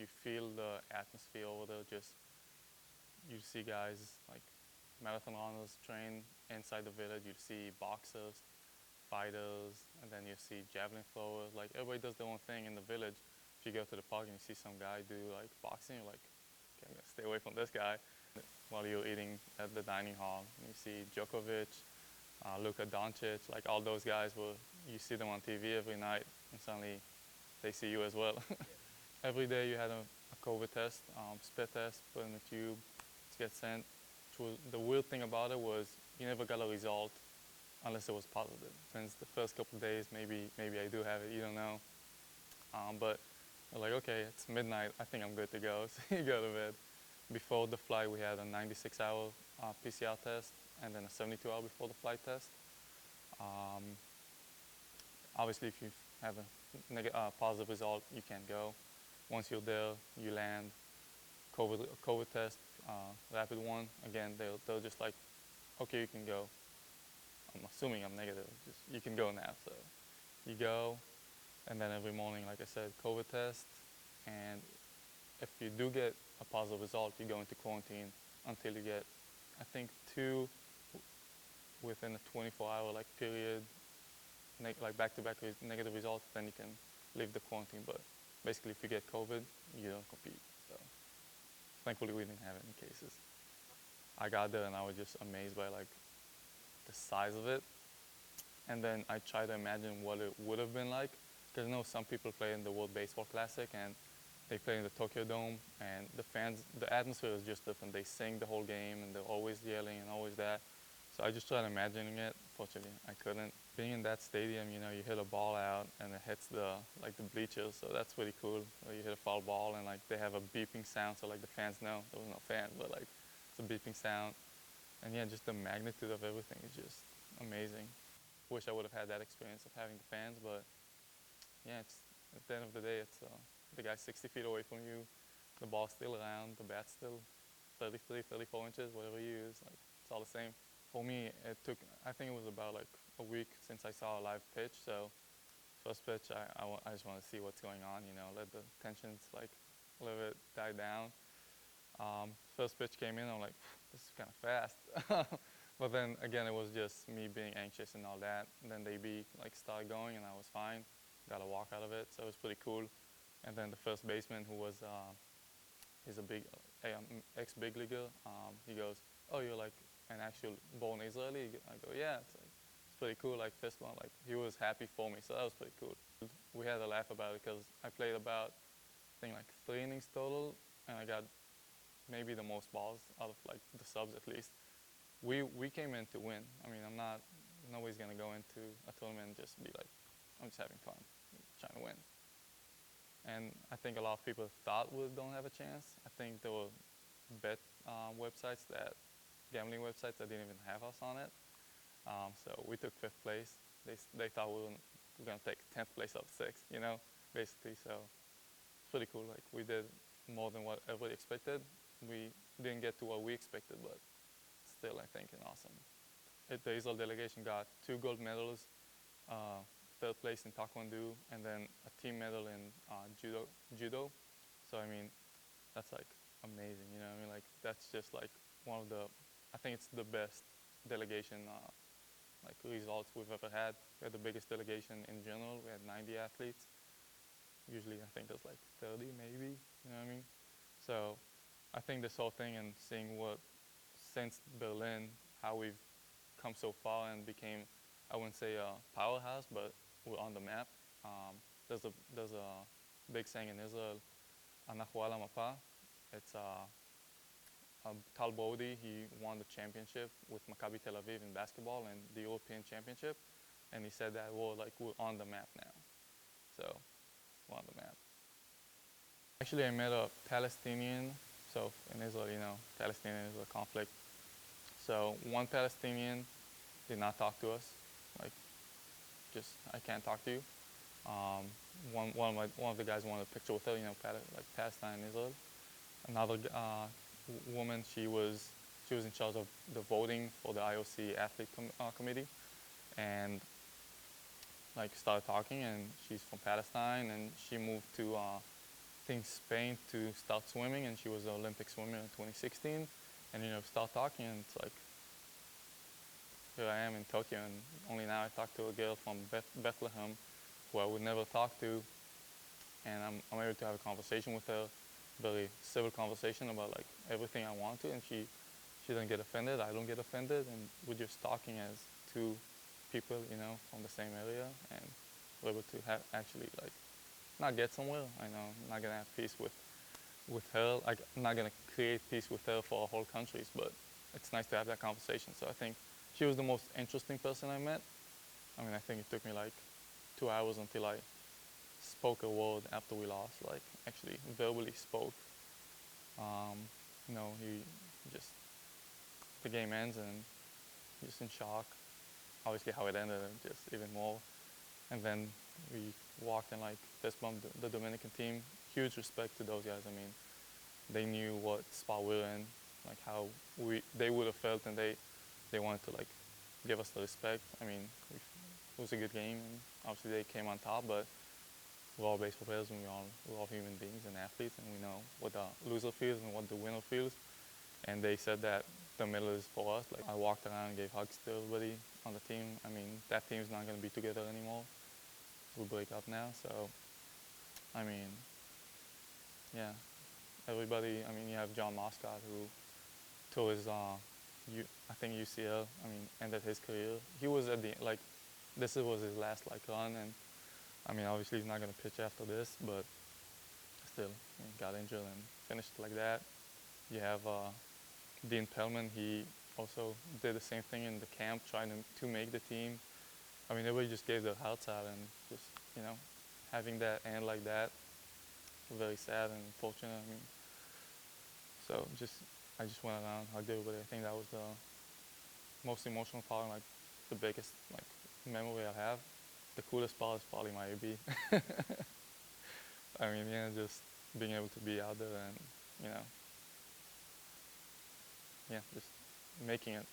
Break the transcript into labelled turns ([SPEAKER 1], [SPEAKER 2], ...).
[SPEAKER 1] you feel the atmosphere over there. Just you see guys like marathon runners train inside the village. You see boxers, fighters, and then you see javelin throwers. Like everybody does their own thing in the village. If you go to the park and you see some guy do like boxing, you're like, okay, I'm gonna stay away from this guy. While you're eating at the dining hall, you see Djokovic, Luka Doncic, like all those guys. Will you see them on TV every night, and suddenly they see you as well. Every day you had a COVID test, spit test, put in the tube, to get sent. The weird thing about it was you never got a result unless it was positive. Since the first couple of days, maybe I do have it, you don't know. But we're like, okay, it's midnight, I think I'm good to go. So you go to bed. Before the flight, we had a 96-hour PCR test and then a 72-hour before the flight test. Obviously, if you have a positive result, you can't go. Once you're there, you land, COVID test, rapid one. Again, they'll just like, okay, you can go. I'm assuming I'm negative. Just you can go now. So you go, and then every morning, like I said, COVID test. And if you do get a positive result, you go into quarantine until you get, I think, 2 within a 24-hour like period, like back-to-back negative results. Then you can leave the quarantine. But basically, if you get COVID, you don't compete. So thankfully, we didn't have any cases. I got there and I was just amazed by like the size of it. And then I try to imagine what it would have been like. Because I know some people play in the World Baseball Classic and they play in the Tokyo Dome, and the fans, the atmosphere is just different. They sing the whole game and they're always yelling and always that. So I just tried imagining it. Fortunately, I couldn't. Being in that stadium, you know, you hit a ball out and it hits the bleachers, so that's pretty cool. You hit a foul ball and like they have a beeping sound, so like the fans know. There was no fans, but like it's a beeping sound. And yeah, just the magnitude of everything is just amazing. Wish I would have had that experience of having the fans, but yeah, it's at the end of the day, it's the guy's 60 feet away from you, the ball's still around, the bat's still 33, 34 inches, whatever you use, like it's all the same. For me, it took, I think it was about like a week since I saw a live pitch. So first pitch, I just want to see what's going on, you know, let the tensions like a little bit die down. First pitch came in, I'm like, this is kind of fast. But then again, it was just me being anxious and all that. And then the AB like started going and I was fine. Got a walk out of it, so it was pretty cool. And then the first baseman, who was, he's a big, ex-big leaguer, he goes, oh, you're like an actual born Israeli? I go, yeah, it's pretty cool, like fist bump, like he was happy for me, so that was pretty cool. We had a laugh about it because I played about, I think like 3 innings total, and I got maybe the most balls out of like the subs at least. We came in to win. I mean, nobody's gonna go into a tournament and just be like, I'm just having fun, trying to win. And I think a lot of people thought we don't have a chance. I think there were bet websites gambling websites that didn't even have us on it. So we took 5th place. They thought we were gonna take 10th place out of 6th, you know, basically. So it's pretty cool. Like we did more than what everybody expected. We didn't get to what we expected, but still, I think, awesome. The Israel delegation got 2 gold medals, 3rd place in Taekwondo, and then a team medal in judo. So I mean, that's like amazing. You know what I mean? Like that's just like one of the, I think it's the best delegation like results we've ever had. We had the biggest delegation in general. We had 90 athletes. Usually, I think there's like 30 maybe. You know what I mean? So I think this whole thing and seeing what since Berlin, how we've come so far and became, I wouldn't say a powerhouse, but we're on the map. There's a big saying in Israel, "Anachu al hamapa." It's Tal Brody. He won the championship with Maccabi Tel Aviv in basketball and the European Championship, and he said that we're on the map now. So we're on the map. Actually, I met a Palestinian. So in Israel, you know, Palestinian-Israel conflict. So one Palestinian did not talk to us, like, just, I can't talk to you. One of the guys wanted a picture with her, you know, like Palestine and Israel. Another woman, she was in charge of the voting for the IOC athlete committee, and like started talking, and she's from Palestine, and she moved to think Spain to start swimming, and she was an Olympic swimmer in 2016. And start talking, and it's like here I am in Tokyo, and only now I talk to a girl from Bethlehem, who I would never talk to, and I'm able to have a conversation with her, very civil conversation about like everything I want to, and she doesn't get offended, I don't get offended, and we're just talking as two people, from the same area, and we're able to have actually like not get somewhere. I know I'm not gonna have peace with her. Like I'm not gonna create peace with her for whole countries, but it's nice to have that conversation. So I think she was the most interesting person I met. I mean, I think it took me like 2 hours until I spoke a word after we lost. Like actually verbally spoke. He just the game ends and just in shock. Obviously, how it ended, just even more. And then we walked and like fist bumped the Dominican team. Huge respect to those guys. I mean, they knew what spot we were in, like how they would have felt, and they wanted to like give us the respect. I mean, it was a good game, and obviously they came on top, but we're all baseball players, and we're all human beings and athletes, and we know what the loser feels and what the winner feels. And they said that the middle is for us. Like I walked around and gave hugs to everybody on the team. I mean, that team's not going to be together anymore. We break up now, so I mean, yeah, everybody. I mean, you have John Moscott who, to his, I think UCL. I mean, ended his career. He was at the like, this was his last like run, and I mean, obviously he's not going to pitch after this, but still, he got injured and finished like that. You have Dean Pellman. He also did the same thing in the camp, trying to make the team. I mean, everybody just gave their hearts out, and just having that end like that, very sad and unfortunate. I mean, so I just went around, hugged everybody. I think that was the most emotional part, and like the biggest like memory I have. The coolest part is probably my AB. I mean, just being able to be out there and, yeah, just making it.